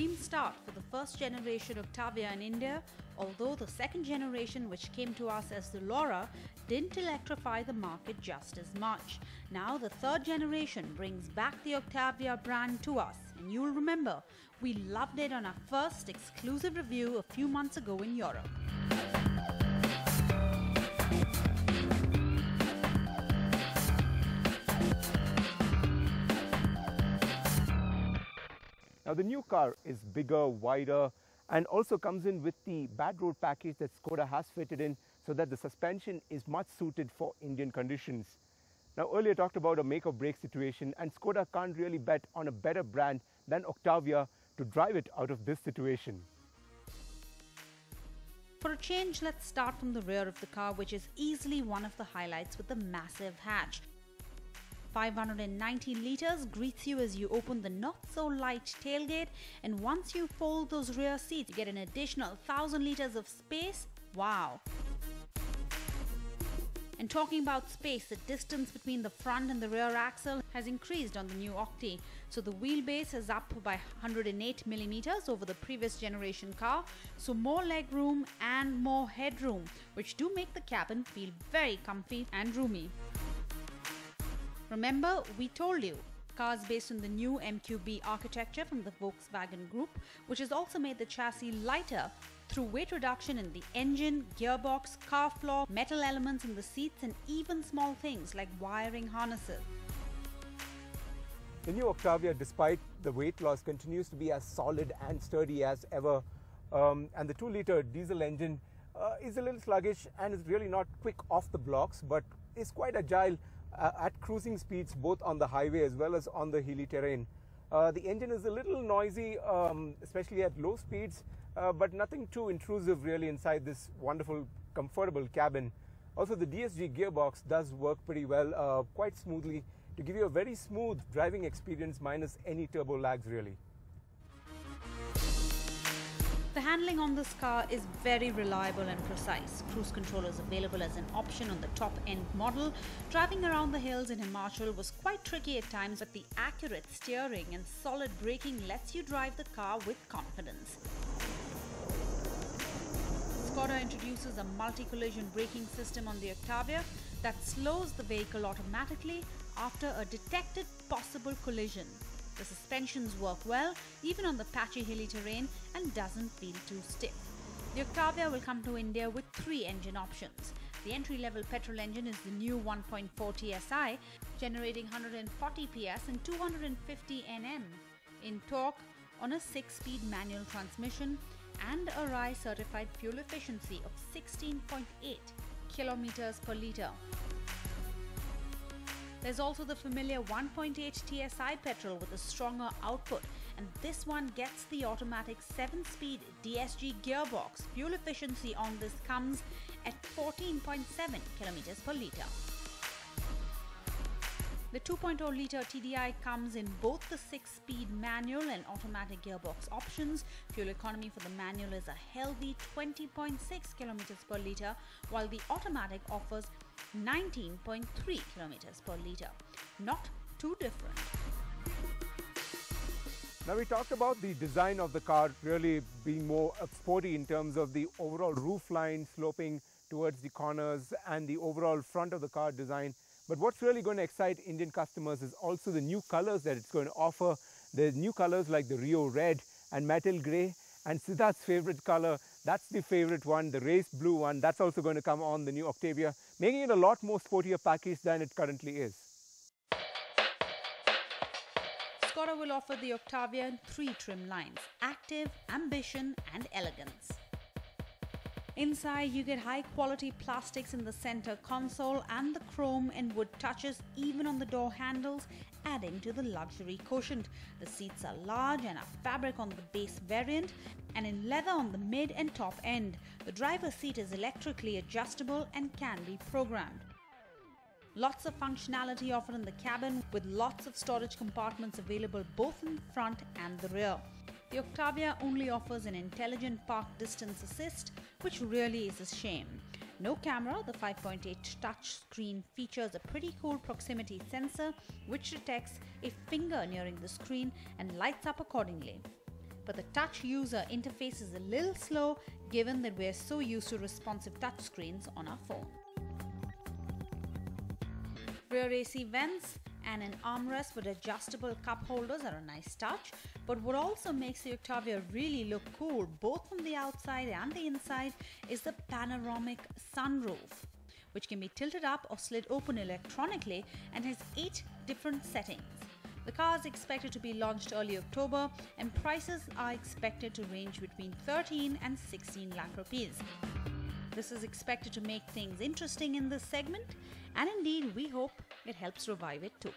dream start for the first generation Octavia in India, although the second generation, which came to us as the Laura, didn't electrify the market just as much. Now the third generation brings back the Octavia brand to us, and you'll remember we loved it on our first exclusive review a few months ago in Europe. Now the new car is bigger, wider, and also comes in with the bad road package that Skoda has fitted in so that the suspension is much suited for Indian conditions. Now earlier I talked about a make or break situation, and Skoda can't really bet on a better brand than Octavia to drive it out of this situation. For a change, let's start from the rear of the car, which is easily one of the highlights with the massive hatch. 590 litres greets you as you open the not-so-light tailgate, and once you fold those rear seats, you get an additional 1,000 litres of space. Wow! And talking about space, the distance between the front and the rear axle has increased on the new Octi. So the wheelbase is up by 108 millimeters over the previous generation car. So more leg room and more headroom, which do make the cabin feel very comfy and roomy. Remember, we told you, cars based on the new MQB architecture from the Volkswagen Group, which has also made the chassis lighter through weight reduction in the engine, gearbox, car floor, metal elements in the seats, and even small things like wiring harnesses. The new Octavia, despite the weight loss, continues to be as solid and sturdy as ever. And the 2-litre diesel engine is a little sluggish and is really not quick off the blocks, but is quite agile at cruising speeds, both on the highway as well as on the hilly terrain. The engine is a little noisy, especially at low speeds, but nothing too intrusive really inside this wonderful, comfortable cabin. Also, the DSG gearbox does work pretty well, quite smoothly, to give you a very smooth driving experience minus any turbo lags really. The handling on this car is very reliable and precise. Cruise control is available as an option on the top-end model. Driving around the hills in Himachal was quite tricky at times, but the accurate steering and solid braking lets you drive the car with confidence. Skoda introduces a multi-collision braking system on the Octavia that slows the vehicle automatically after a detected possible collision. The suspensions work well even on the patchy hilly terrain and doesn't feel too stiff. The Octavia will come to India with 3 engine options. The entry-level petrol engine is the new 1.4 TSI, generating 140 PS and 250 Nm in torque on a 6-speed manual transmission and a RAI certified fuel efficiency of 16.8 kilometers per litre. There's also the familiar 1.8 TSI petrol with a stronger output, and this one gets the automatic 7-speed DSG gearbox. Fuel efficiency on this comes at 14.7 kilometers per litre. The 2.0-litre TDI comes in both the 6-speed manual and automatic gearbox options. Fuel economy for the manual is a healthy 20.6 kilometers per litre, while the automatic offers 19.3 kilometers per litre. Not too different. Now we talked about the design of the car really being more sporty in terms of the overall roof line sloping towards the corners and the overall front of the car design. But what's really going to excite Indian customers is also the new colors that it's going to offer. There's new colors like the Rio Red and Metal Grey, and Siddharth's favorite color, that's the favorite one, the Race Blue one, that's also going to come on the new Octavia, making it a lot more sportier package than it currently is. Skoda will offer the Octavia in 3 trim lines: Active, Ambition and Elegance. Inside, you get high-quality plastics in the center console and the chrome and wood touches even on the door handles, adding to the luxury quotient. The seats are large and are fabric on the base variant and in leather on the mid and top end. The driver's seat is electrically adjustable and can be programmed. Lots of functionality offered in the cabin with lots of storage compartments available both in front and the rear. The Octavia only offers an intelligent park distance assist, which really is a shame. No camera, the 5.8 touch screen features a pretty cool proximity sensor which detects a finger nearing the screen and lights up accordingly. but the touch user interface is a little slow given that we're so used to responsive touchscreens on our phone. Rear AC vents and an armrest with adjustable cup holders are a nice touch, but what also makes the Octavia really look cool both from the outside and the inside is the panoramic sunroof, which can be tilted up or slid open electronically and has 8 different settings. The car is expected to be launched early October and prices are expected to range between 13 and 16 lakh rupees. This is expected to make things interesting in this segment, and indeed we hope it helps revive it too.